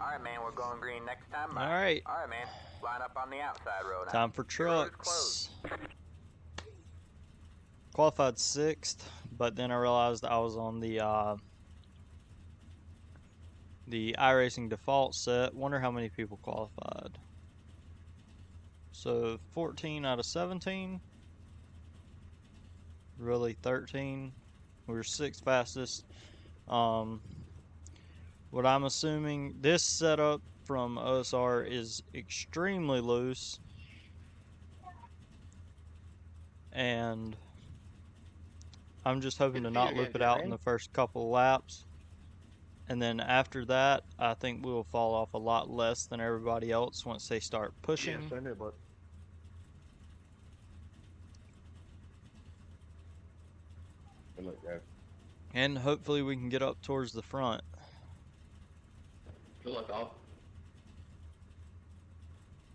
Alright, man, we're going green next time. Alright. Alright, man. Line up on the outside road now. Time for trucks. Qualified 6th, but then I realized I was on the iRacing default set. Wonder how many people qualified. So 14 out of 17. Really 13. We were 6th fastest. What I'm assuming, this setup from OSR is extremely loose, and I'm just hoping to not loop it out in the first couple of laps. And then after that, I think we'll fall off a lot less than everybody else once they start pushing. Yes, I know, but good luck, guys. And hopefully we can get up towards the front. Good luck, all.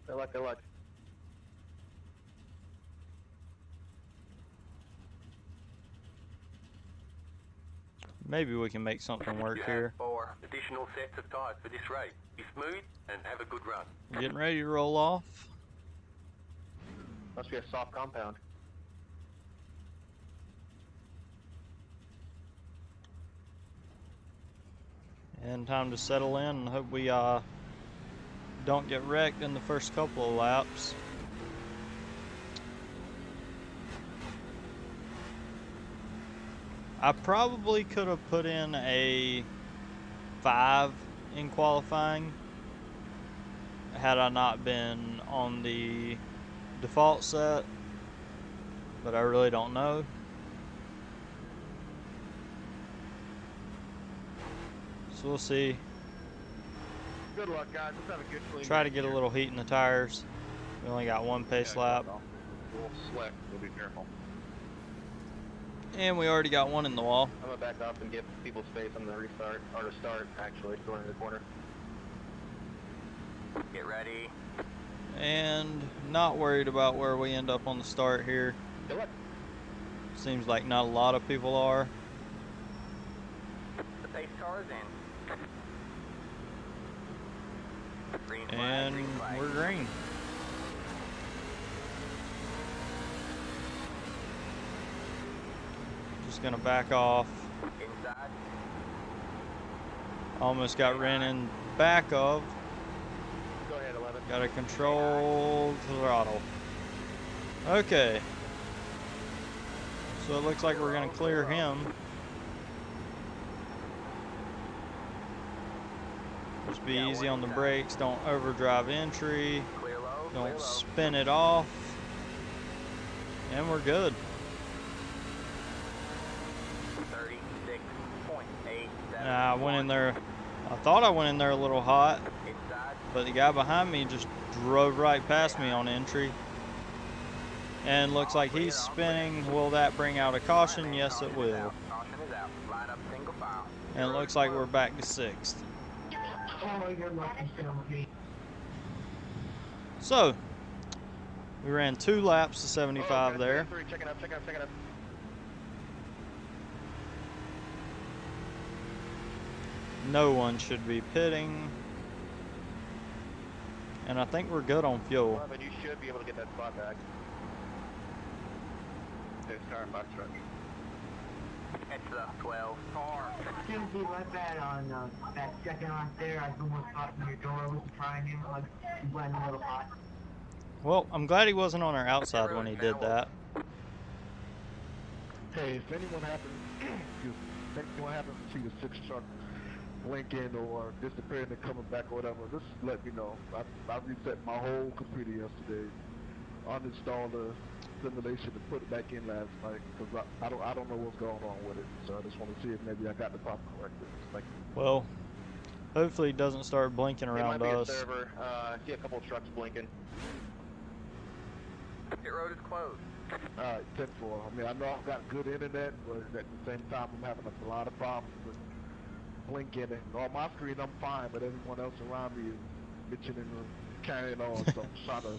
Good luck, good luck. Maybe we can make something work here. 4 additional sets of tires for this race. Be smooth and have a good run. Getting ready to roll off. Must be a soft compound. And time to settle in and hope we don't get wrecked in the first couple of laps. I probably could have put in a 5 in qualifying had I not been on the default set, but I really don't know. So we'll see. Good luck, guys. Let's have a good clean. Try to get a little heat in the tires. We only got 1 pace lap. We'll sweat. We'll be careful. And we already got 1 in the wall. I'm gonna back up and give people space on the restart, or to start, actually, going in the corner. Get ready. And not worried about where we end up on the start here. Good luck. Seems like not a lot of people are. The pace car is in. Green flag, And green flag. we're green. Just gonna back off. Inside. Almost got ran in back of. Go ahead, 11. Gotta control the throttle. Okay. So it looks like we're gonna clear him. Just be easy on the brakes. Don't overdrive entry. Clear low. Clear Don't low. spin it off. And we're good. 36.87. I went in there. I thought I went in there a little hot, Inside. but the guy behind me just drove right past me on entry. And looks like he's spinning. Will that bring out a caution? Yes, it will. Caution is out. Line up single file. And it looks like we're back to 6th. So, we ran 2 laps to 75 there. Check it up, check it up, check it up. No one should be pitting. And I think we're good on fuel. 11, you should be able to get that spot back. Okay, start box truck. It's the 12 car. Shouldn't be like that on that second lap there. I almost caught in your door. I was trying him, like, he went a little hot. Well, I'm glad he wasn't on our outside when he did that. Hey, if anyone happens, if anyone happens to see the 6 truck blinking or disappearing and coming back or whatever, just let me know. I reset my whole computer yesterday, uninstalled the simulation and put it back in last night because I don't know what's going on with it. So I just want to see if maybe I got the problem corrected. Like, Well, hopefully he doesn't start blinking It around might be us. a server. See a couple of trucks blinking. Pit road is closed. alright, 10-4. I mean, I know I've got good internet, but at the same time I'm having a lot of problems with blinking, and on my screen I'm fine, but everyone else around me is bitching and carrying on, so I'm trying to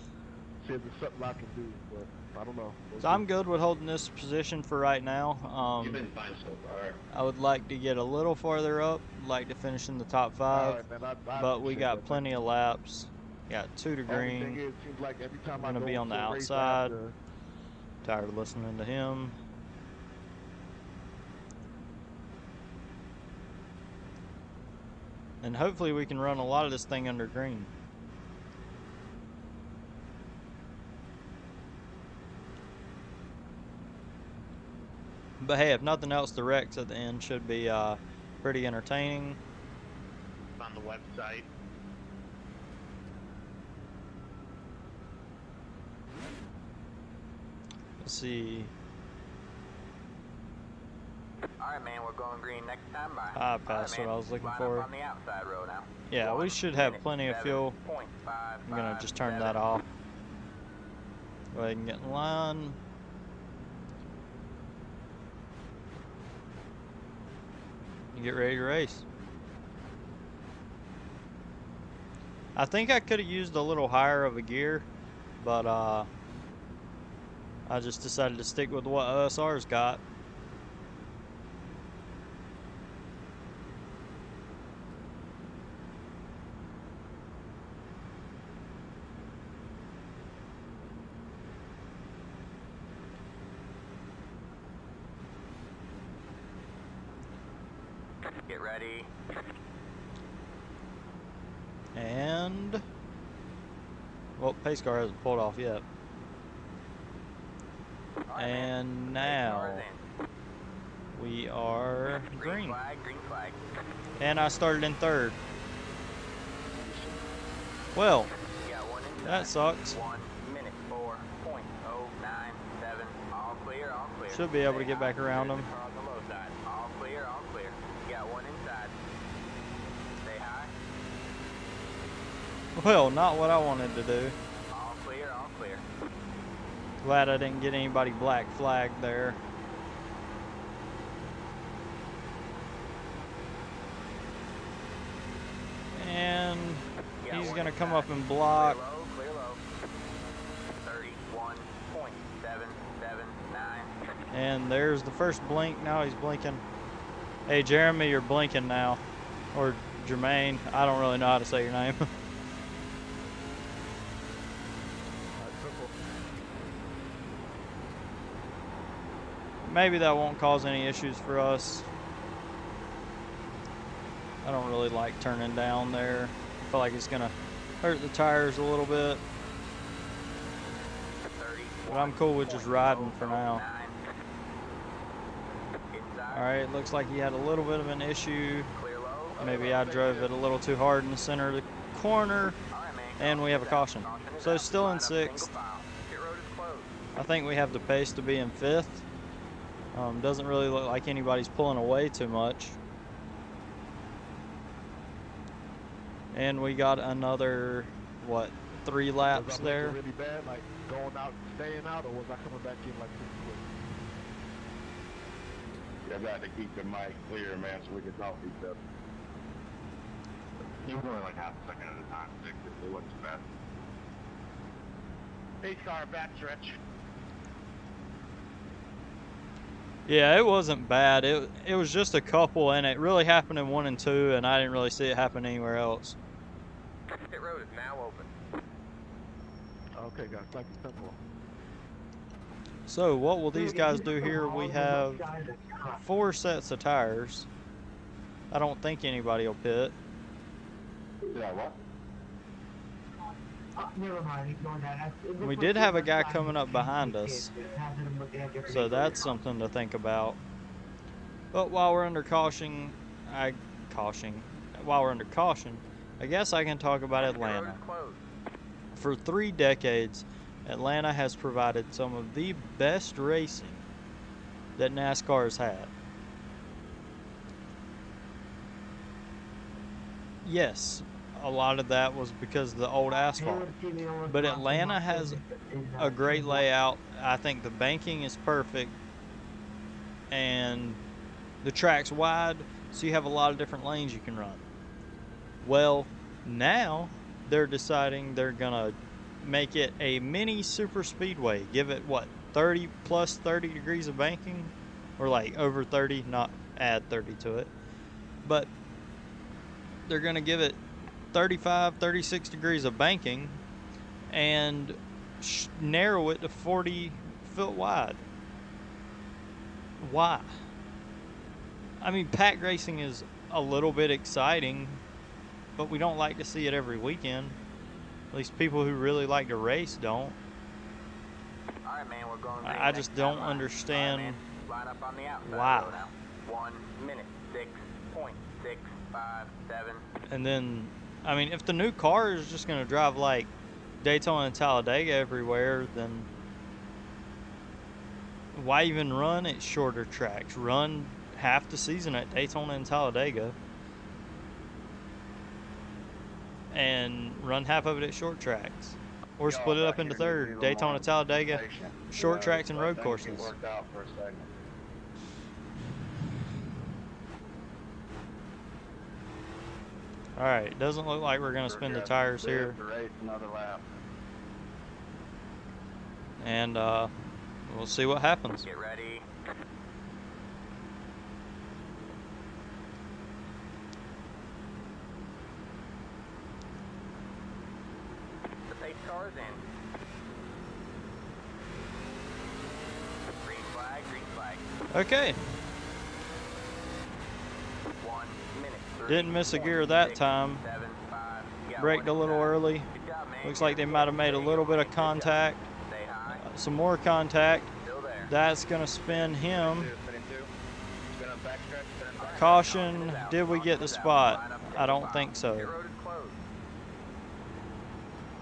see if there's something I can do, but I don't know. We'll So see. I'm good with holding this position for right now. You've been fine so far. I would like to get a little farther up, like to finish in the top All 5, right, man. I but we appreciate got that, plenty man. of laps. Got 2 to Only thing green. is, it seems like every time I'm I gonna go be on the into a race, I outside. have to- Tired of listening to him. And hopefully we can run a lot of this thing under green. But hey, if nothing else, the wrecks at the end should be pretty entertaining. On the website. Let's see. Alright, man, we're going green next time. Bye. I passed what I was looking for. On the outside row now. Yeah, we should have plenty of fuel. 1:07.557. I'm gonna just turn that off. Go ahead and get in line. And get ready to race. I think I could have used a little higher of a gear, but I just decided to stick with what OSR's got. Get ready. And well, pace car hasn't pulled off yet. All right, man. And now Cars in. we are Green green. flag, green flag. And I started in 3rd. Well, You got one inside. that sucks. 1 minute 4.097. All clear, all clear. Should be able to Stay get back high. around There's them. the car on the low side. All clear, all clear. You got one inside. Stay high. Well, not what I wanted to do. All clear, all clear. Glad I didn't get anybody black flagged there. And You got he's one gonna come inside. up and block. Clear low, clear low. 31.779. And there's the first blink. Now he's blinking. Hey, Jeremy, you're blinking now. Or Jermaine. I don't really know how to say your name. All right, simple. Maybe that won't cause any issues for us. I don't really like turning down there. I feel like it's gonna hurt the tires a little bit. But I'm cool with just riding for now. Alright, looks like he had a little bit of an issue. Maybe I drove it a little too hard in the center of the corner. And we have a caution. So still in 6th. I think we have the pace to be in 5th. Doesn't really look like anybody's pulling away too much. And we got another, what, 3 laps Was I there? making really bad, like going out, staying out, or was I coming back in like too quick? You got to keep the mic clear, man, so we can talk to each other. You were going like half a second at a time. It wasn't too bad. Pace car backstretch. Yeah, it wasn't bad. It was just a couple, and it really happened in 1 and 2, and I didn't really see it happen anywhere else. Pit road is now open. Okay, guys, thank you, simple. So what will these guys do here? We have 4 sets of tires. I don't think anybody will pit. Yeah, what? Never mind, ignore that. We did have a guy coming up behind us, so that's something to think about. But while we're under caution, I guess I can talk about Atlanta. For 3 decades, Atlanta has provided some of the best racing that NASCAR has had. Yes, a lot of that was because of the old asphalt. But Atlanta has a great layout. I think the banking is perfect. And the track's wide, so you have a lot of different lanes you can run. Well, now they're deciding they're going to make it a mini super speedway. Give it what, 30 plus 30 degrees of banking, or like over 30, not add 30 to it, but they're gonna give it 35, 36 degrees of banking and narrow it to 40 foot wide. Why? I mean, pack racing is a little bit exciting, but we don't like to see it every weekend. At least people who really like to race don't. All right, man, we're going green I just next don't time, understand All right, man. Line up on the outside why. row now. 1 minute, 6.657. And then, I mean, if the new car is just going to drive like Daytona and Talladega everywhere, then why even run at shorter tracks? Run half the season at Daytona and Talladega and run half of it at short tracks, or split it up into third: Daytona, Talladega, short tracks, and road courses. Worked out for a second. All right, doesn't look like we're going to spin the tires here, Race another lap. and we'll see what happens. Get ready. The pace car is in. Green flag, green flag. Okay, 1 minute. didn't miss a gear that time. 7.5. You got Braked one a little inside. early. Good job, man. Looks like they might have made a little bit of contact. Stay high. Some more contact. Still there. That's going to spin him. Spinning two. Spin on backstretch, spin on back. Caution, did we get the spot? I don't think Pit so. road is closed.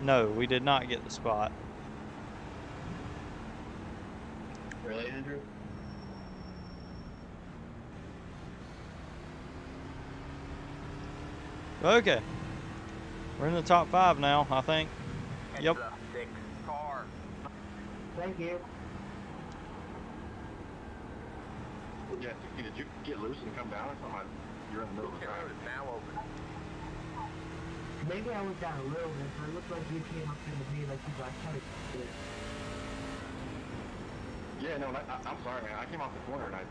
No, we did not get the spot. Really, Andrew? Okay. We're in the top 5 now, I think. It's Yep. the 6 car. Thank you. Yeah, did you get loose and come down or something? You're in the middle of the Pit road drive. is now open. Maybe I was down a little bit, but it looked like you came up into me like you guys tried to do. Yeah, no, I'm sorry, man. I came off the corner and I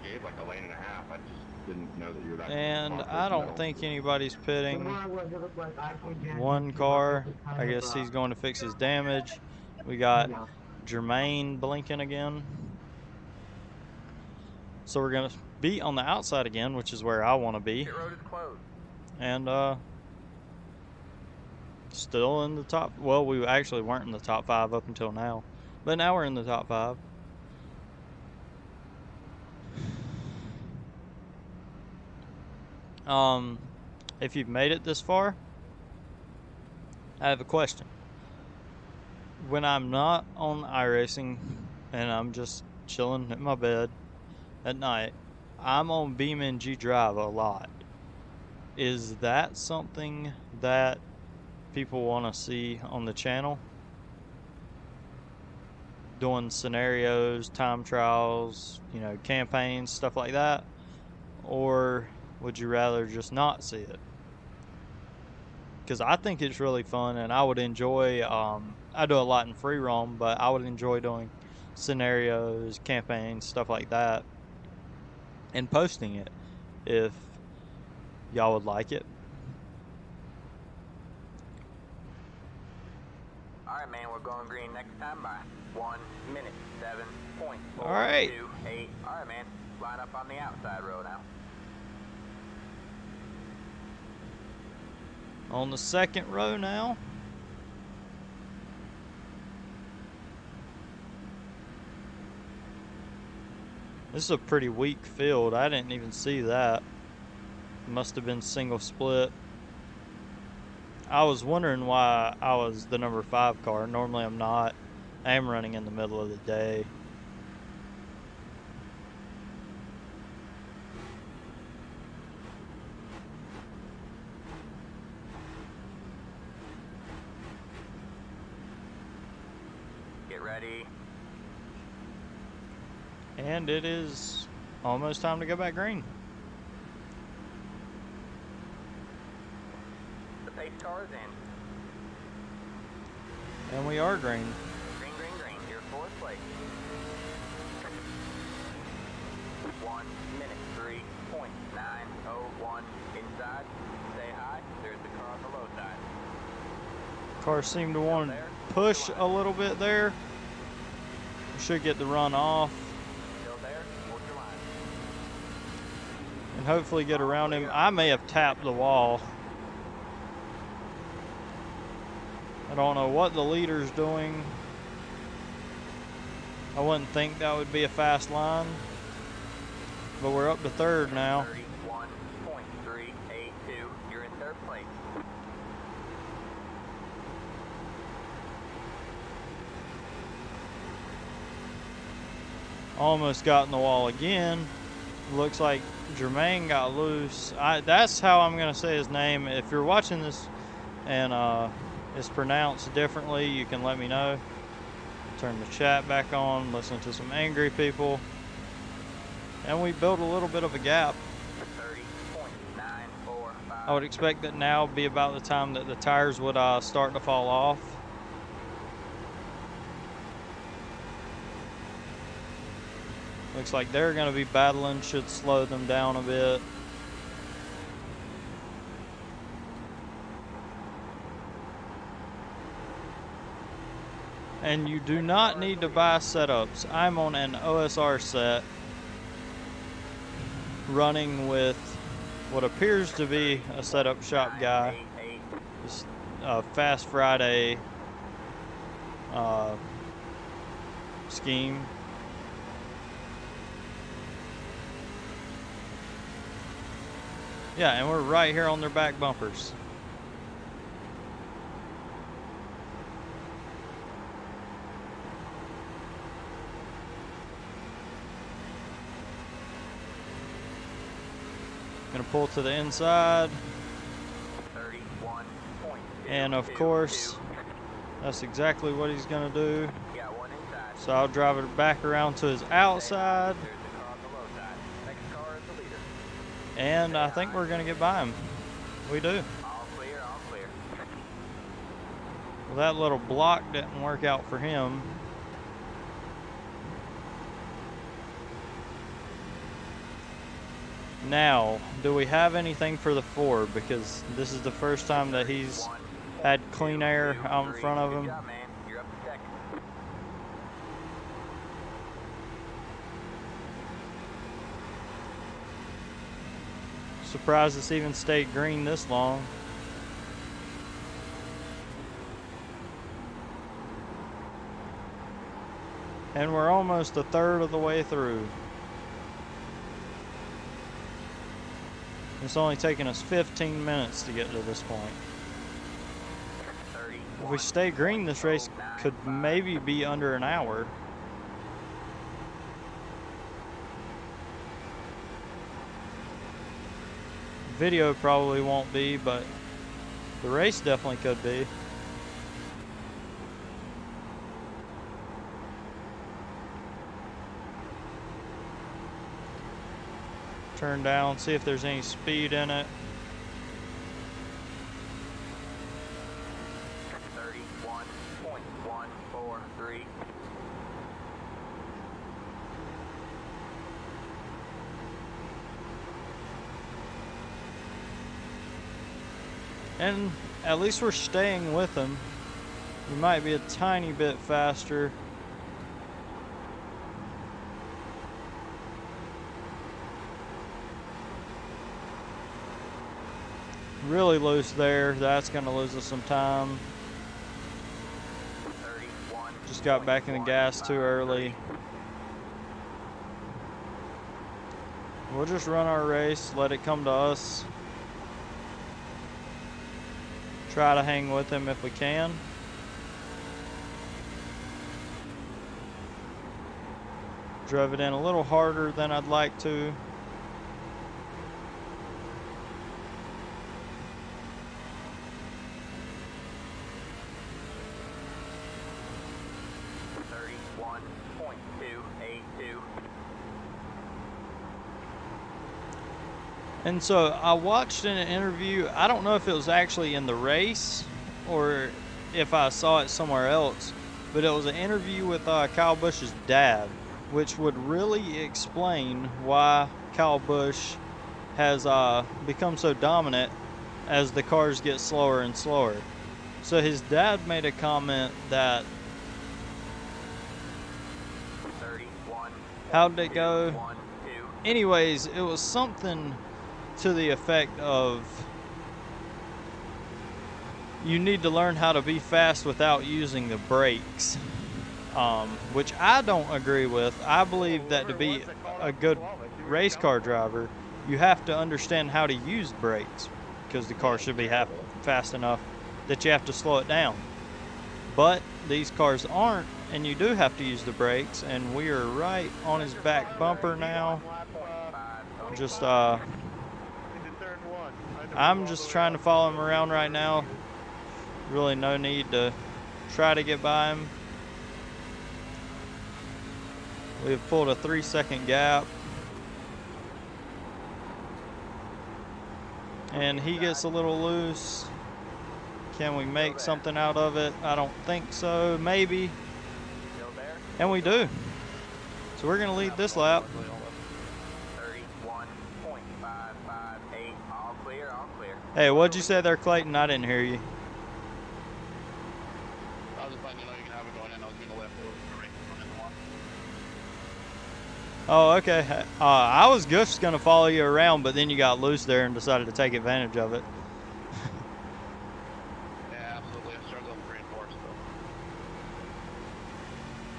gave like a lane and a half. I just didn't know that you were that And close. I don't think anybody's The pitting. more I was, it looked like I came down. One car, I guess he's going to fix his damage. We got Jermaine blinking again. So we're going to be on the outside again, which is where I want to be. Pit road is closed. And still in the top. Well, we actually weren't in the top 5 up until now, but now we're in the top 5. If you've made it this far, I have a question. When I'm not on iRacing and I'm just chilling in my bed at night, I'm on BeamNG Drive a lot. Is that something that people want to see on the channel? Doing scenarios, time trials, campaigns, stuff like that? Or would you rather just not see it? Because I think it's really fun, and I would enjoy, I do a lot in free roam, but I would enjoy doing scenarios, campaigns, stuff like that, and posting it if y'all would like it. All right, man, we're going green next time by 1 minute, 7.428. All right. All right, man, line up on the outside row now. On the second row now. This is a pretty weak field. I didn't even see that. Must have been single split. I was wondering why I was the number 5 car. Normally I'm not. I am running in the middle of the day. Get ready. And it is almost time to go back green. The pace car is And we are green. Green, green, green. Your fourth place. 1 minute 3.901 inside. Say hi. There's the car on the low side. Cars seem to want to push a little bit there. We should get the run off. Still there? Hold your line. And hopefully get around him. I may have tapped the wall. I don't know what the leader's doing. I wouldn't think that would be a fast line. But we're up to third now. 31.382. You're in third place. Almost got in the wall again. Looks like Jermaine got loose. That's how I'm going to say his name. If you're watching this and it's pronounced differently, you can let me know. Turn the chat back on, listen to some angry people. And we built a little bit of a gap. 30.945. I would expect that now would be about the time that the tires would start to fall off. Looks like they're going to be battling, should slow them down a bit. And you do not need to buy setups. I'm on an OSR set running with what appears to be a setup shop guy. It's a Fast Friday scheme. Yeah, and we're right here on their back bumpers. Gonna pull to the inside. 31.2. And of course, that's exactly what he's gonna do. Got one inside. So I'll drive it back around to his outside. There's the car on the low side. Next car is the leader. And I think we're gonna get by him. We do. All clear, all clear. Well, that little block didn't work out for him. Now, do we have anything for the Ford? Because this is the first time that he's had clean air out in front of Good him. job, man. You're up to second. Surprised it's even stayed green this long. And we're almost a third of the way through. It's only taken us 15 minutes to get to this point. If we stay green, this race could maybe be under an hour. Video probably won't be, but the race definitely could be. Turn down, see if there's any speed in it. 31.143. And at least we're staying with them. We might be a tiny bit faster. Really loose there. That's going to lose us some time. Just got back in the gas too early. We'll just run our race, let it come to us. Try to hang with him if we can. Drove it in a little harder than I'd like to. And so I watched in an interview, I don't know if it was actually in the race or if I saw it somewhere else, but it was an interview with Kyle Busch's dad, which would really explain why Kyle Busch has become so dominant as the cars get slower and slower. So his dad made a comment that, 31. how did it go? 1, 2. Anyways, it was something to the effect of, you need to learn how to be fast without using the brakes, which I don't agree with. I believe that to be a good race car driver, you have to understand how to use brakes, because the car should be fast enough that you have to slow it down. But these cars aren't, and you do have to use the brakes, and we are right on his back bumper now. Just I'm just trying to follow him around right now. Really no need to try to get by him. We've pulled a 3-second gap. And he gets a little loose. Can we make something out of it? I don't think so. Maybe. And we do. So we're going to lead this lap. 31.558. All clear, all clear. Hey, what'd you say there, Clayton? I didn't hear you. I was just letting you know you can have it going in. I was going to left over the one. Oh, okay. I was just going to follow you around, but then you got loose there and decided to take advantage of it. Yeah, absolutely. I started on 3 and 4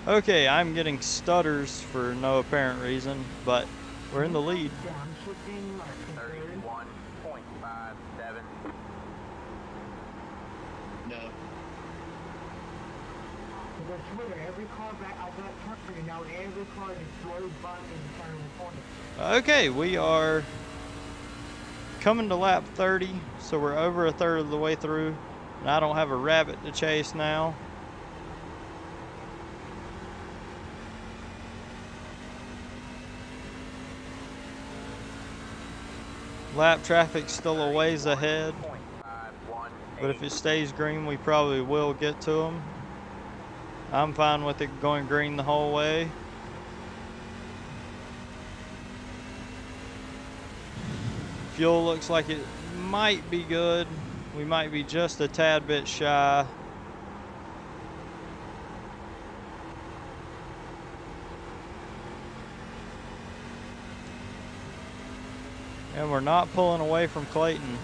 still. Okay, I'm getting stutters for no apparent reason, but we're in the lead. Downshifting, like, 31.57. No. I swear, every car back, I got turned, and now every car just slows by me and turning the corner. Okay, we are coming to lap 30, so we're over a third of the way through, and I don't have a rabbit to chase now. Lap traffic's still a ways ahead, but if it stays green, we probably will get to them. I'm fine with it going green the whole way. Fuel looks like it might be good. We might be just a tad bit shy. And we're not pulling away from Clayton.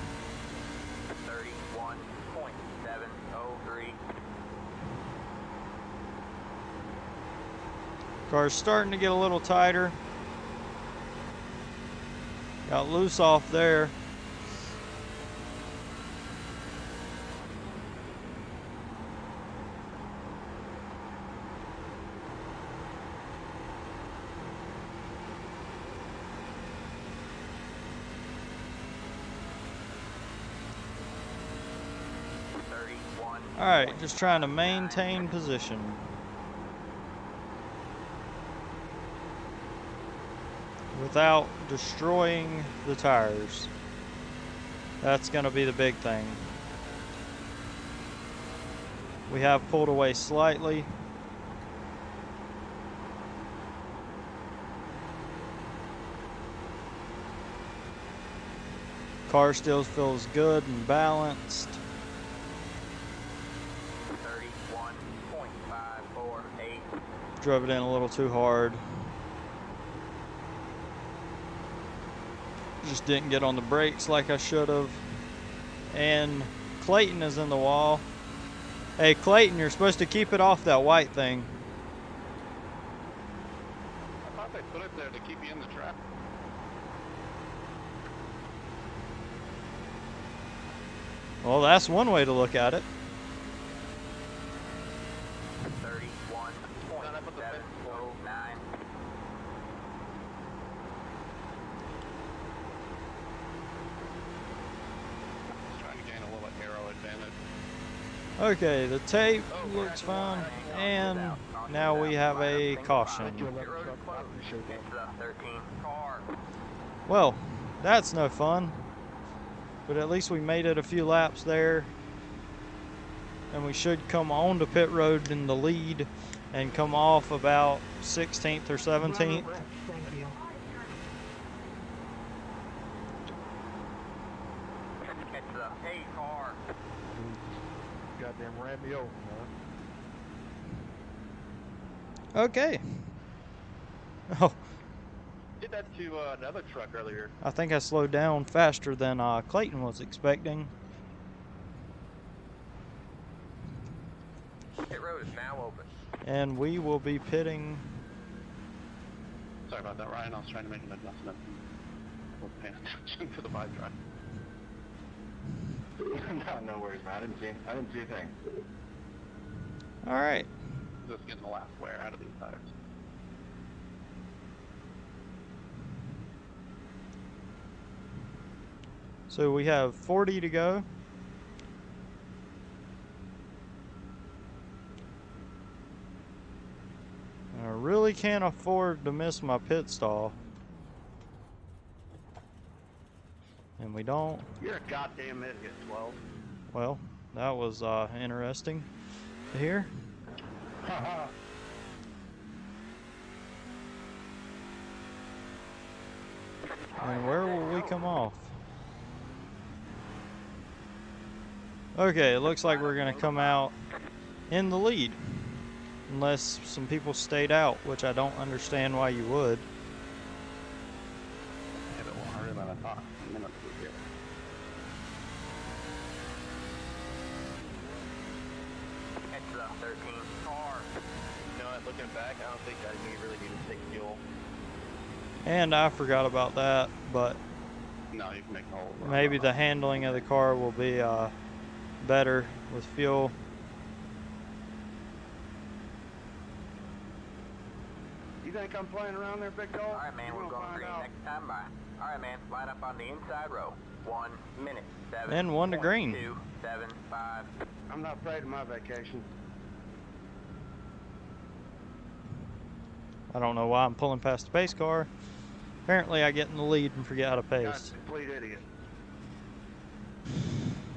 31.703. Car's starting to get a little tighter. Got loose off there. All right, just trying to maintain position. Without destroying the tires. That's going to be the big thing. We have pulled away slightly. Car still feels good and balanced. 31.548. Drove it in a little too hard. Just didn't get on the brakes like I should have. And Clayton is in the wall. Hey Clayton, you're supposed to keep it off that white thing. I thought they put it there to keep you in the trap. Well, that's one way to look at it. 31.709. Trying to gain a little aero advantage. Okay, the tape looks fine. And now we have a caution. Thank you, 11 truck. I appreciate that. It's the 13 car. Well, that's no fun. But at least we made it a few laps there. and we should come on to pit road in the lead and come off about 16th or 17th. Thank you. Catch the A car. Goddamn ran me over, man. Okay. Oh, Did that to another truck earlier. I think I slowed down faster than Clayton was expecting. Pit road is now open. And we will be pitting. Sorry about that, Ryan. I was trying to make an adjustment. I wasn't paying attention to the buy drive. No worries, man. I didn't see a thing. All right. Just getting the last wear out of these tires. So we have 40 to go. I really can't afford to miss my pit stall. And we don't. You're a goddamn idiot, 12. Well, that was interesting to hear. And where will we come off? Okay, it looks like we're going to come out in the lead. Unless some people stayed out, which I don't understand why you would. Yeah, but we're harder than I thought. I'm gonna do it. Catch the 13 car. You know what, looking back, I don't think I really need to take fuel. And I forgot about that, but No, you can make the whole run. maybe the handling of the car will be better with fuel. You think I'm playing around there, big dog? All right, man, we're going green next time by. All right, man, line up on the inside row. 1 minute. 7. And 1 to green. 2, 7, 5. I'm not afraid of my vacation. I don't know why I'm pulling past the pace car. Apparently I get in the lead and forget how to pace. Complete idiot.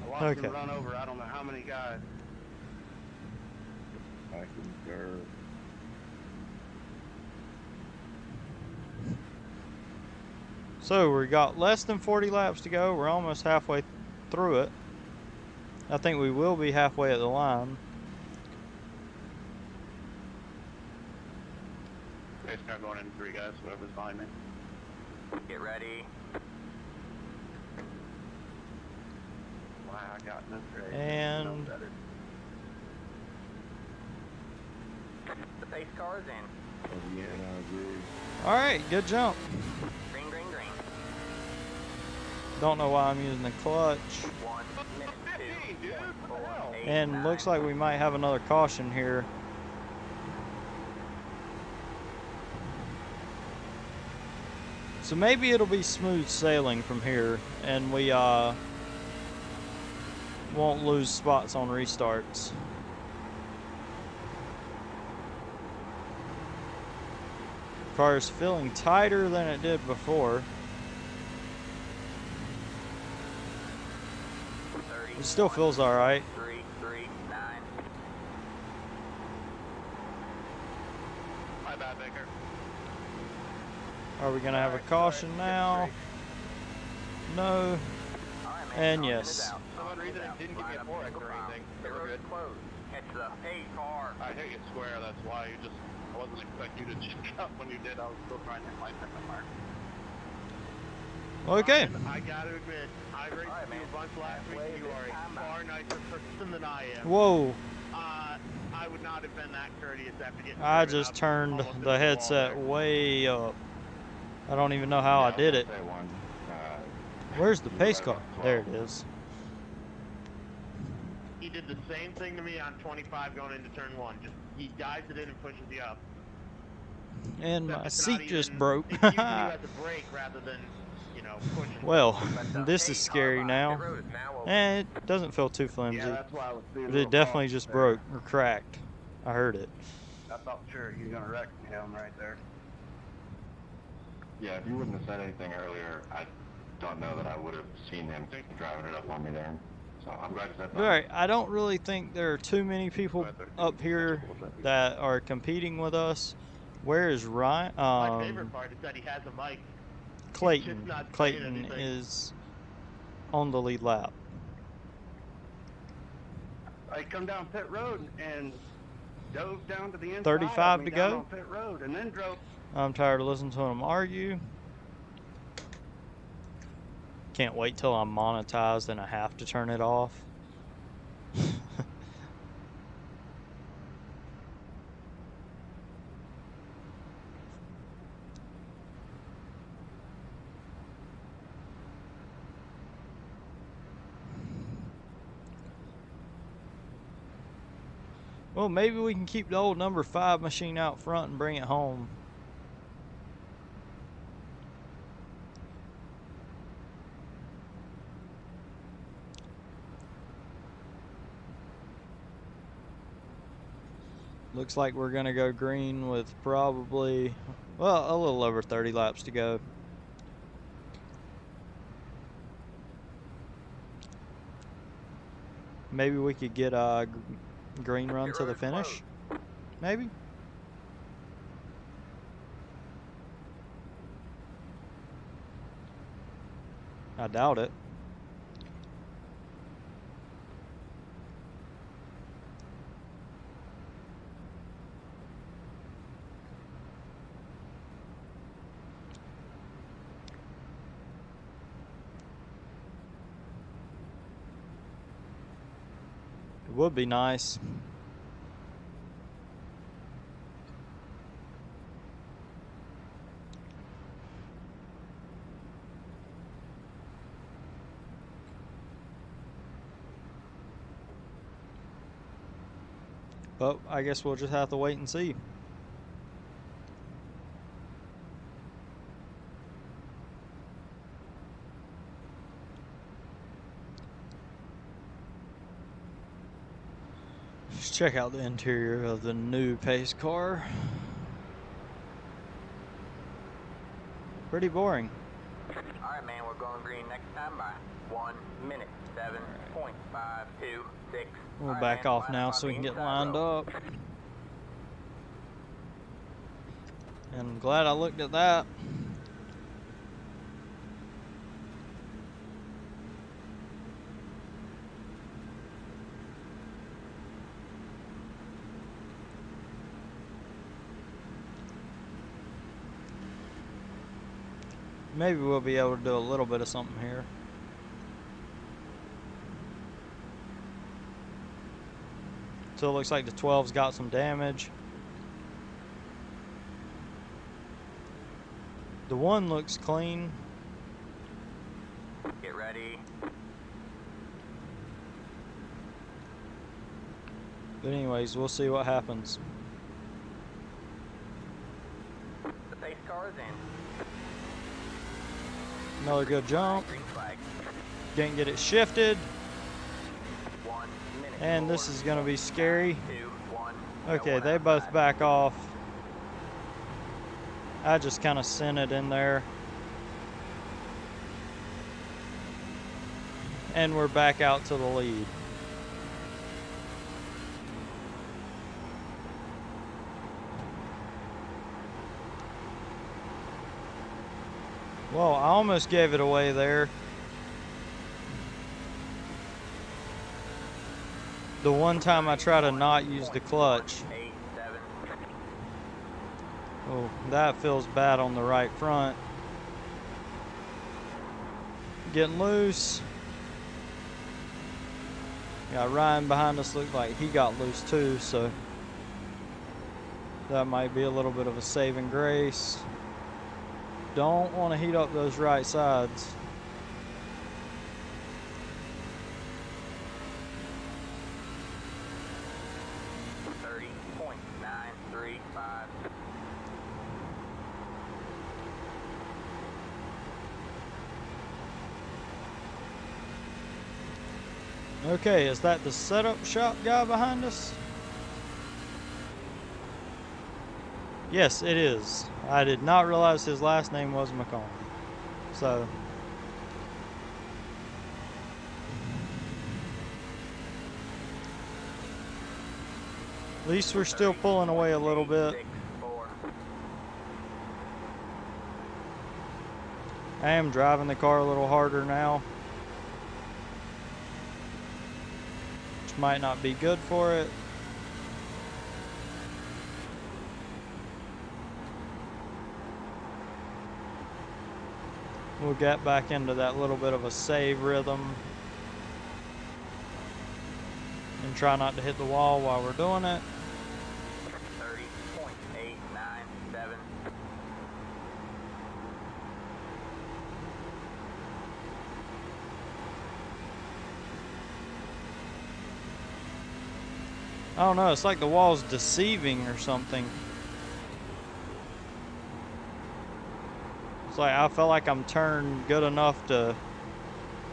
I watched Okay. him run over I don't know how many guys. I concur. So we got less than 40 laps to go. We're almost halfway through it. I think we will be halfway at the line. Pace car going in 3 guys, whoever's behind me. Get ready. Wow, I got no trade. And- No better. The pace car is in. Oh, yeah, I agree. All right, good jump. Green, green, green. Don't know why I'm using the clutch. 1 minute. 2, 4, 8, And 9. looks like we might have another caution here. So maybe it'll be smooth sailing from here, and we won't lose spots on restarts. Car's feeling tighter than it did before. 30, It still feels all right. 3, 3, 9. My bad, Baker. Are we gonna have a caution now? No. All right, man, And caution yes. is out. For some reason, it didn't give me a 4X or anything. They The were road good. is closed. Catch the A car. I hit you square, that's why you just, I wasn't expecting you to check up when you did. I was still trying to hit my second mark. Okay. I gotta admit, I raced Alright, you man. a bunch last week. Halfway You this are a time far out. nicer person than I am. Whoa. I would not have been that courteous after getting I driven just up turned almost into the wall headset there. way up. I don't even know how I Yeah, did was it. gonna say one. Where's the you were pace right car? about There 12. it is. He did the same thing to me on 25 going into turn 1. Just he dives it in and pushes you up. And Except my it's not seat just even- broke. It's using you as a brake rather than, you know, pushing. Well, Let the this A is car scary by. now. The road is now open. And it doesn't feel too flimsy. Yeah, that's why I was being a But little it definitely cautious just there. broke or cracked. I heard it. I thought sure you were gonna wreck him right there. Yeah, if you wouldn't have said anything earlier, I don't know that I would have seen him driving it up on me there. So I'm glad you said All right, I don't really think there are too many people up here that are competing with us. Where is Ryan? My favorite part is that he has a mic. Clayton. just not saying Clayton anything. is on the lead lap. I come down pit road and dove down to the inside. 35 of me to down go. on pit road and then drove. I'm tired of listening to them argue. Can't wait till I'm monetized and I have to turn it off. Well, maybe we can keep the old number 5 machine out front and bring it home. Looks like we're going to go green with probably, well, a little over 30 laps to go. Maybe we could get a green run to the finish. Maybe. I doubt it. It would be nice. But I guess we'll just have to wait and see. Let's check out the interior of the new pace car. Pretty boring. Alright, man, we're going green next time by 1 minute, 7.526. We'll back off now so we can get lined up. And I'm glad I looked at that. Maybe we'll be able to do a little bit of something here. So it looks like the 12's got some damage. The 1 looks clean. Get ready. But anyways, we'll see what happens. The pace car is in. Another good jump. Green flag. Didn't get it shifted. 1 minute. And this is going to be scary. 2, 1. Okay, they both back off. I just kind of sent it in there. And we're back out to the lead. Well, I almost gave it away there. The one time I try to not use the clutch. 8, 7. Oh, that feels bad on the right front. Getting loose. Got Ryan behind us, looked like he got loose too, so that might be a little bit of a saving grace. Don't want to heat up those right sides. Okay, is that the setup shop guy behind us? Yes, it is. I did not realize his last name was McCollum. So, At least we're still pulling away a little bit. 864. I am driving the car a little harder now, which might not be good for it. We'll get back into that little bit of a save rhythm and try not to hit the wall while we're doing it. 30.897. I don't know, it's like the wall's deceiving or something. It's like I feel like I'm turned good enough to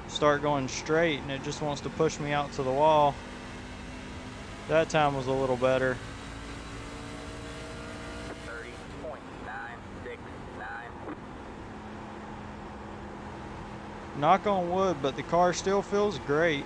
start going straight and it just wants to push me out to the wall. That time was a little better. 30.969. Knock on wood, but the car still feels great.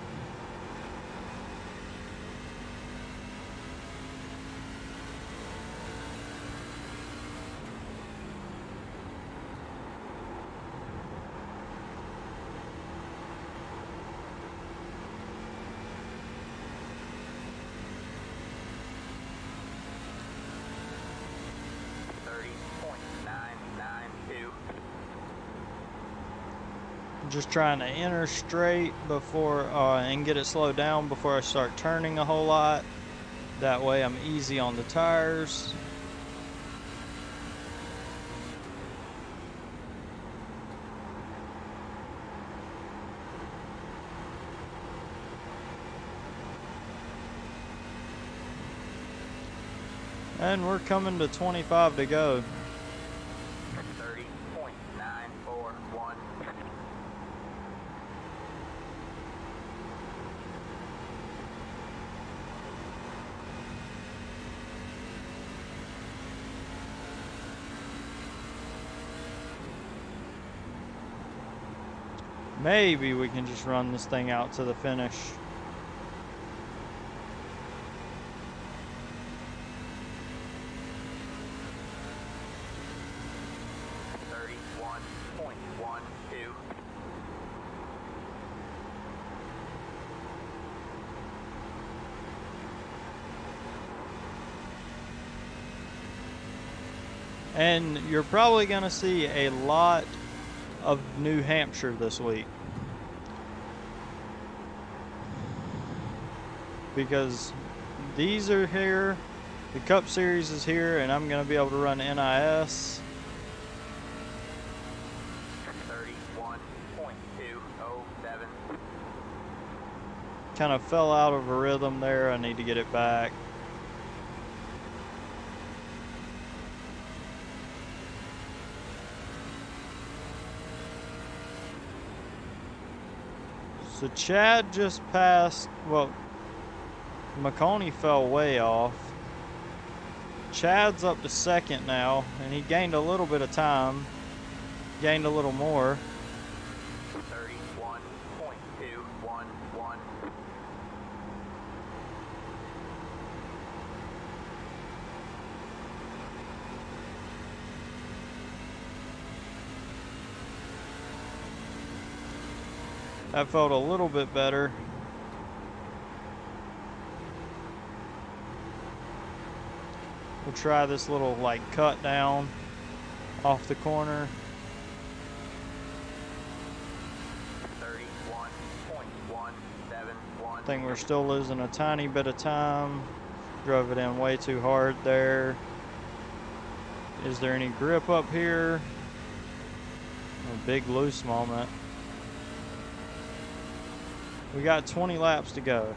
Just trying to enter straight before and get it slowed down before I start turning a whole lot. That way I'm easy on the tires. And we're coming to 25 to go. 30.941. Maybe we can just run this thing out to the finish. And you're probably going to see a lot of New Hampshire this week, because these are here, the Cup Series is here, and I'm going to be able to run NIS. 31.207. Kind of fell out of a rhythm there. I need to get it back. So Chad just passed, well, McConaughey fell way off. Chad's up to second now, and he gained a little bit of time. Gained a little more. 31.211. That felt a little bit better. We'll try this little like cut down off the corner. 31.171. I think we're still losing a tiny bit of time. Drove it in way too hard there. Is there any grip up here? A big loose moment. We got 20 laps to go.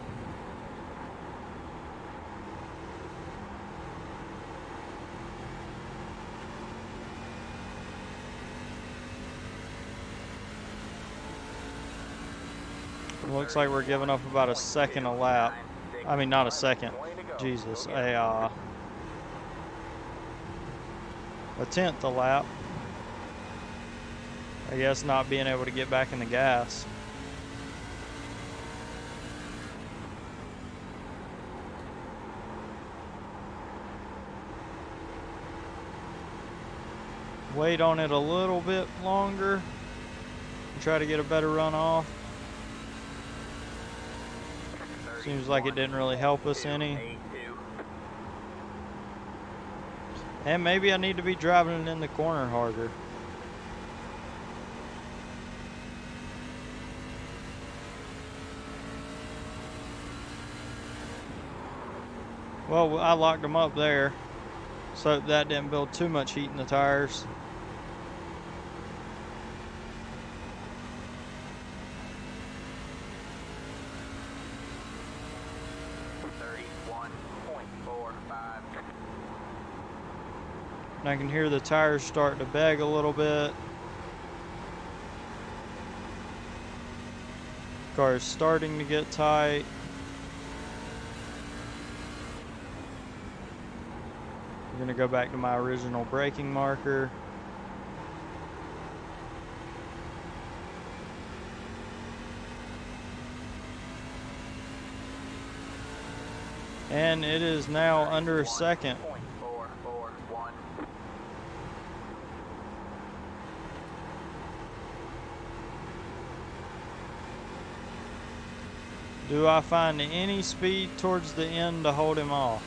Looks like we're giving up about a second a lap. I mean, not a second. Jesus, a tenth a lap. I guess not being able to get back in the gas. Wait on it a little bit longer and try to get a better run off. Seems like it didn't really help us any. And maybe I need to be driving it in the corner harder. Well, I locked them up there, so that didn't build too much heat in the tires. And I can hear the tires starting to beg a little bit. Car is starting to get tight. I'm gonna go back to my original braking marker. And it is now under a second. Do I find any speed towards the end to hold him off?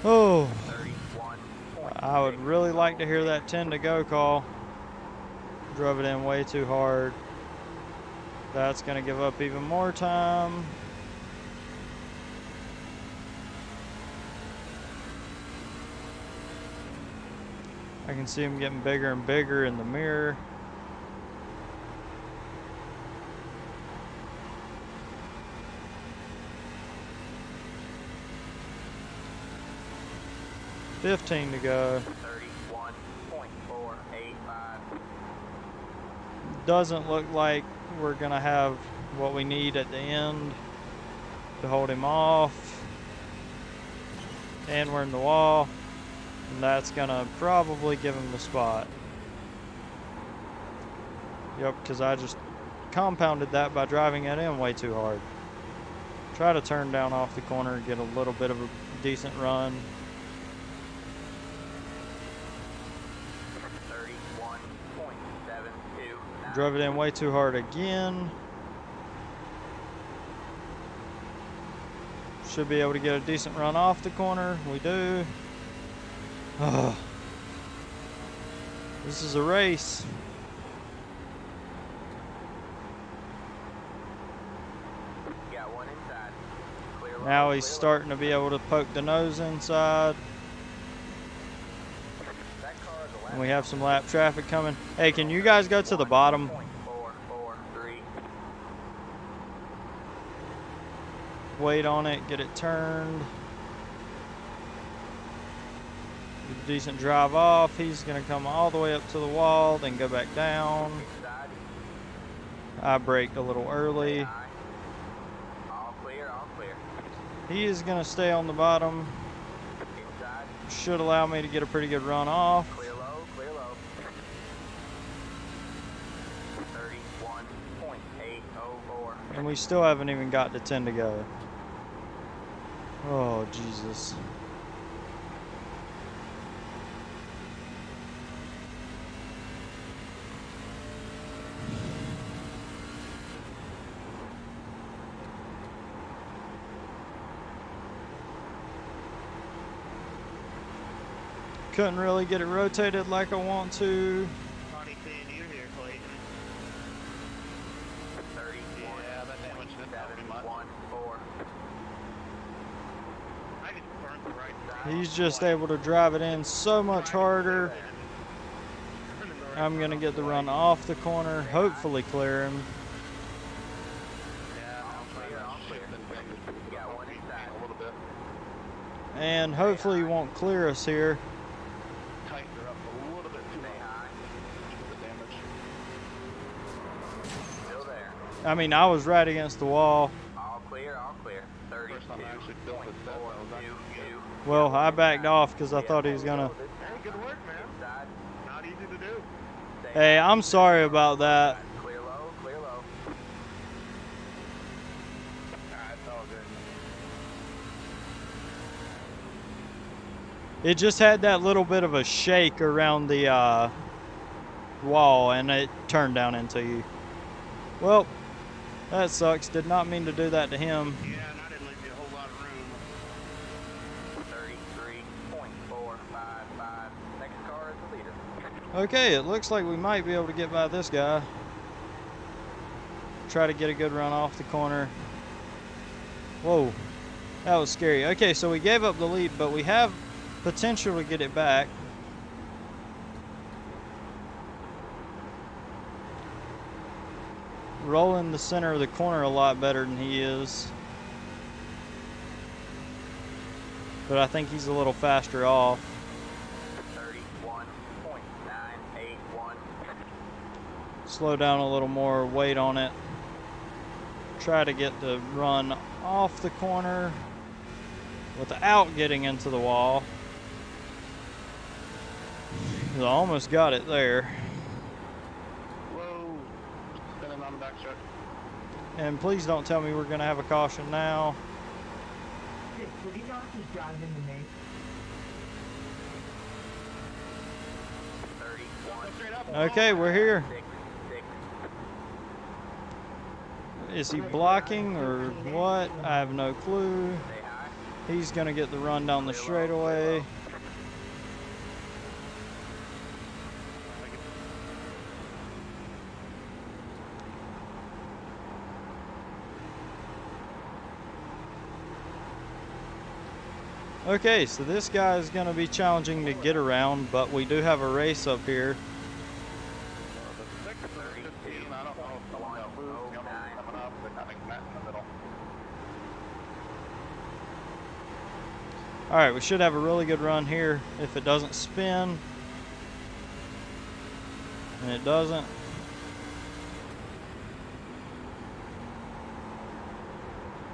Oh, I would really like to hear that 10 to go call. Drove it in way too hard. That's going to give up even more time. I can see him getting bigger and bigger in the mirror. $15 to go. 31.485. Doesn't look like we're gonna have what we need at the end to hold him off. And we're in the wall. And that's gonna probably give him the spot. Yep, because I just compounded that by driving it in way too hard. Try to turn down off the corner and get a little bit of a decent run. 31.72. Drove it in way too hard again. Should be able to get a decent run off the corner. We do. Ugh. This is a race. Got one inside. Clear low, Now he's clear low. starting to be able to poke the nose inside. That car is a lap And we have some lap traffic coming. Hey, can you guys go to the bottom? 1.443. Wait on it, get it turned. Get a decent drive off. He's gonna come all the way up to the wall, then go back down. Inside. I braked a little early. High. All clear, all clear. He is gonna stay on the bottom. Inside. Should allow me to get a pretty good run off. Clear low, clear low. 31.804. And we still haven't even got to 10 to go. Oh, Jesus. Couldn't really get it rotated like I want to. Funny seeing you here, Clayton. 31.714. I just burned the right side. He's just able to drive it in so much harder. I'm going to get the run off the corner, hopefully clear him. Yeah, All clear, all clear. Got one inside. a little bit. And hopefully he won't clear us here. Tightened her up a little bit too Stay high. high. The damage. Still there. I mean, I was right against the wall. All clear, all clear. First time I actually built it set, I was actually good. 32.422. Well, I backed off because I thought he was going to. Hey, good work, man. Inside. Not even Hey, I'm sorry about that. Clear low, clear low. It's all good. It just had that little bit of a shake around the wall, and it turned down into you. Well, that sucks. Did not mean to do that to him. Yeah, and I didn't leave you a whole lot of room. 33.455. Next car is the leader. Okay, it looks like we might be able to get by this guy. Try to get a good run off the corner. Whoa, that was scary. Okay, so we gave up the lead, but we have potential to get it back. Rolling the center of the corner a lot better than he is. But I think he's a little faster off. 31.981. Slow down a little more, weight on it. Try to get the run off the corner without getting into the wall. I almost got it there. Whoa. Spinning on the back stretch. And please don't tell me we're going to have a caution now. Did he not just drive into me? 31. Straight up. Okay, we're here. 6. Is he blocking or what? I have no clue. Say hi. He's going to get the run down the straightaway. Okay, so this guy is going to be challenging to get around, but we do have a race up here. The 6 or 15, I don't know if someone got moved. The other one's coming up. They're kind of met in the middle. All right, we should have a really good run here if it doesn't spin. And it doesn't.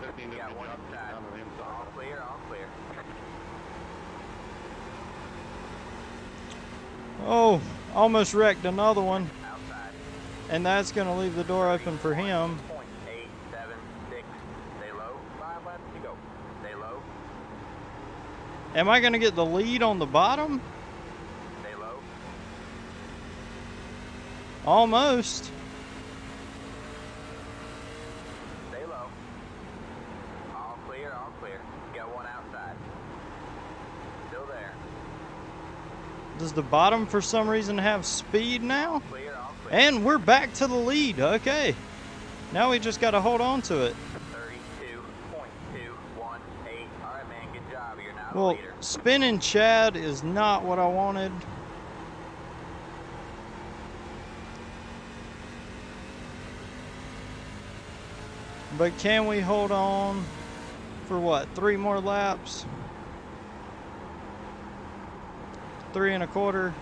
15 did Got good one job inside. down to the inside. All clear, all clear. Oh, almost wrecked another one. Outside. And that's going to leave the door open for him. 0.876. Stay low. 5 laps to go. Stay low. Am I going to get the lead on the bottom? Stay low. Almost. Stay low. All clear, all clear. Got one outside. Still there. Does the bottom for some reason have speed now? Clear, all clear. And we're back to the lead. Okay. Now we just got to hold on to it. 32.218. All right, man. Good job. You're now the Well, leader. spinning Chad is not what I wanted. But can we hold on for what, 3 more laps? 3 1/4.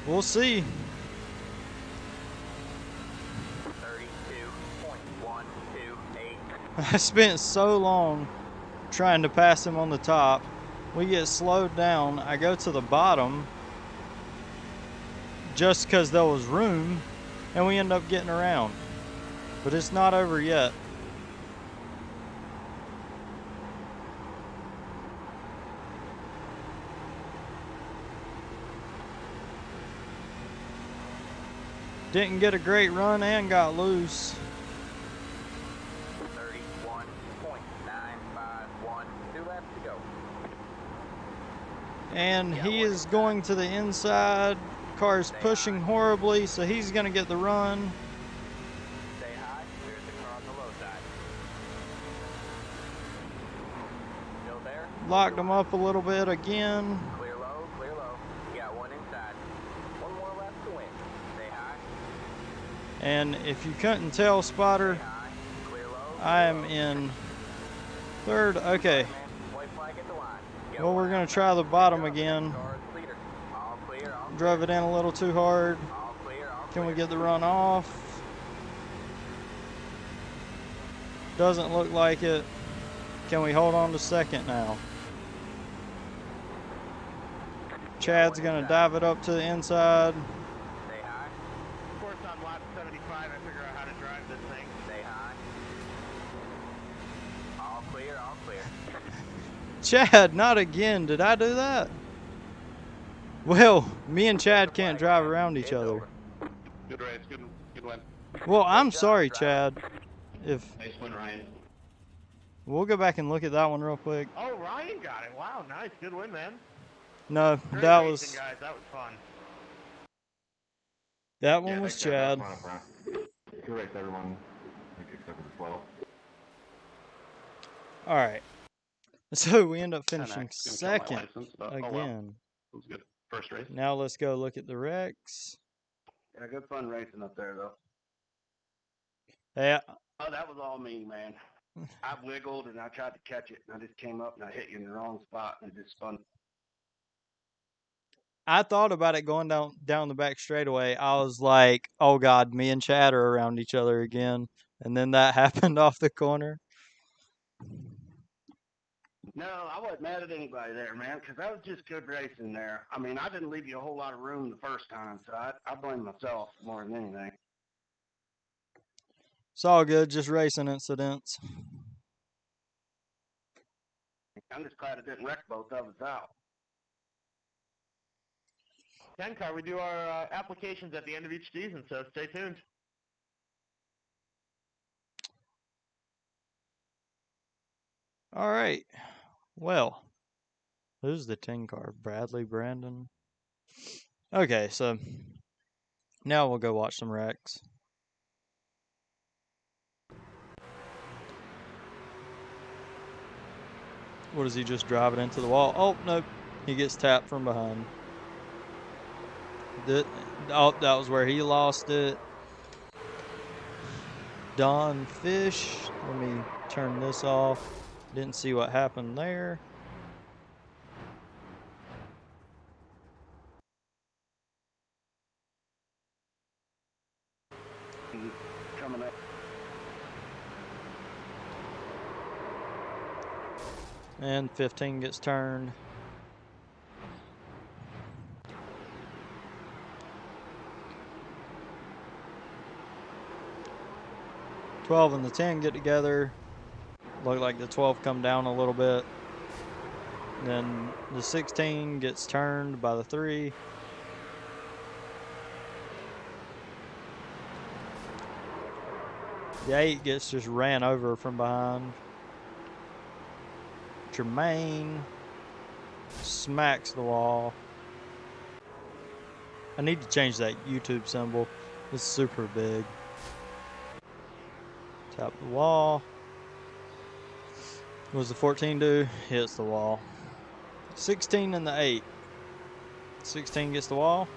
We'll see. 32.128. I spent so long trying to pass him on the top. We get slowed down. I go to the bottom just because there was room, and we end up getting around. But it's not over yet. Didn't get a great run and got loose. 31.951. 2 laps to go. And he is going to the inside. Car's pushing horribly, so he's going to get the run. Stay high. There's the car on the low side. Still there? Locked him up a little bit again. Clear low, clear low. You got one inside. One more lap to win. Stay high, And if you couldn't tell, Spotter, stay high. Clear low. I am in third. Okay, Man, white flag at the line. You got well, we're one going to outside. try the Good bottom job. again. Car is the leader. All clear, all clear. Drove it in a little too hard. All clear, all Can we clear. get the run off? Doesn't look like it. Can we hold on to second now? Chad's gonna dive it up to the inside. Stay high. Of course, on lap 75, I figure out how to drive this thing. Stay high. All clear, all clear. Chad, not again. Did I do that? Well, me and Chad can't drive around each It's other. over. Good race, good win. Well, I'm job, sorry, driver. Chad. If Nice win, Ryan. we'll go back and look at that one real quick. Oh, Ryan got it. Wow, nice. Good win, man. No, Great that racing, was guys. That was fun. that one was thanks, Chad. Chad. That was fun, Good race, everyone. I think except for the 12. All right. So we end up finishing 10X, gonna second kill my license, but, again. Oh well, it was good. First race. Now let's go look at the wrecks. Yeah, good fun racing up there, though. Yeah, Oh, that was all me, man. I wiggled and I tried to catch it, and I just came up and I hit you in the wrong spot, and it just spun. I thought about it going down the back straightaway. I was like, "Oh God, me and Chad are around each other again," and then that happened off the corner. No, I wasn't mad at anybody there, man, because that was just good racing there. I mean, I didn't leave you a whole lot of room the first time, so I blame myself more than anything. It's all good, just racing incidents. I'm just glad I didn't wreck both of us out. 10 car, we do our applications at the end of each season, so stay tuned. All right. Well, who's the 10 car? Bradley, Brandon. Okay, so now we'll go watch some wrecks. What is he just driving into the wall? Oh, nope. He gets tapped from behind. Oh, that was where he lost it. Don Fish. Let me turn this off. Didn't see what happened there. Coming up. And 15 gets turned. '12 and the 10 get together. Look like the 12 come down a little bit. Then the 16 gets turned by the 3. The 8 gets just ran over from behind. Jermaine smacks the wall. I need to change that YouTube symbol. It's super big. Tap the wall. What does the 14 do? Hits the wall. 16 and the 8. 16 gets the wall.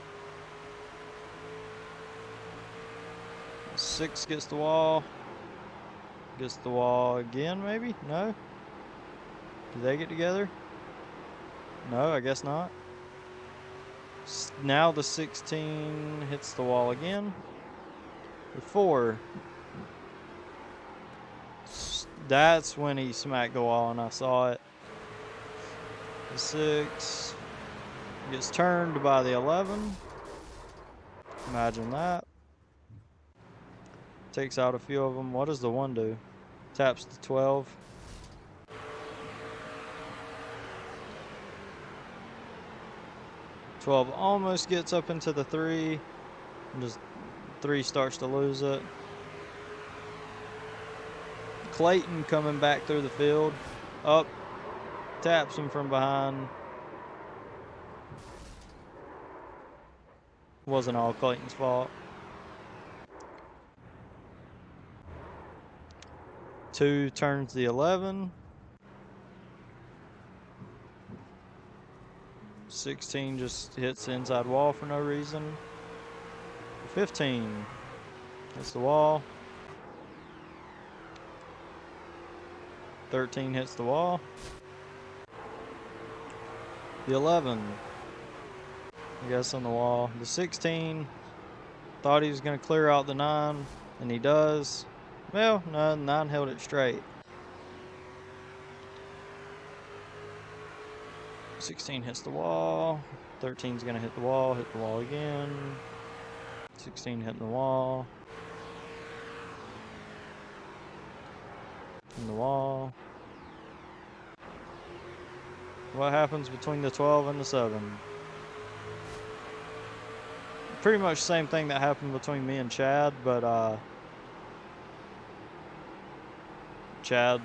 6 gets the wall. Gets the wall again, maybe? No? Do they get together? No, I guess not. Now the 16 hits the wall again. The 4. That's when he smacked the wall and I saw it. The 6 gets turned by the 11. Imagine that. Takes out a few of them. What does the 1 do? Taps the 12. '12 almost gets up into the 3. And just 3 starts to lose it. Clayton coming back through the field. Up. Taps him from behind. Wasn't all Clayton's fault. 2 turns the 11. 16 just hits the inside wall for no reason. 15 hits the wall. 13 hits the wall. The 11, I guess, on the wall. The 16 thought he was going to clear out the 9, and he does. Well, no, 9 held it straight. 16 hits the wall. 13's gonna hit the wall again. 16 hitting the wall. In the wall. What happens between the 12 and the 7? Pretty much the same thing that happened between me and Chad, but Chad,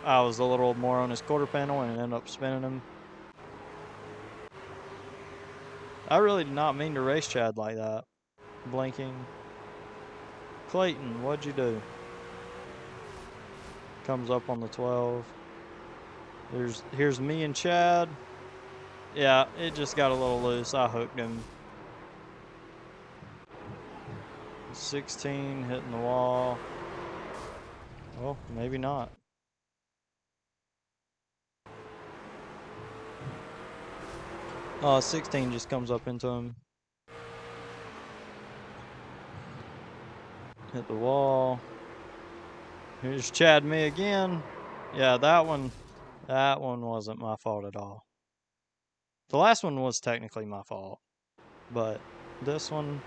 I was a little more on his quarter panel and ended up spinning him. I really did not mean to race Chad like that. Blinking. Clayton, what'd you do? Comes up on the 12. Here's me and Chad. Yeah, it just got a little loose. I hooked him. 16 hitting the wall. Well, maybe not. Oh, 16 just comes up into him. Hit the wall. Here's Chad me again. Yeah, that one wasn't my fault at all. The last one was technically my fault, but this one,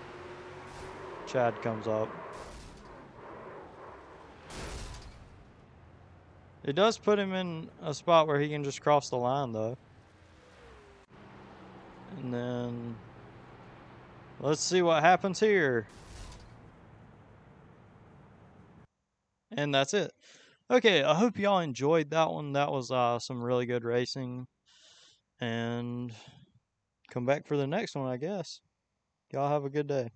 Chad comes up. It does put him in a spot where he can just cross the line, though. And then, let's see what happens here. And that's it. Okay, I hope y'all enjoyed that one. That was some really good racing. And come back for the next one, I guess. Y'all have a good day.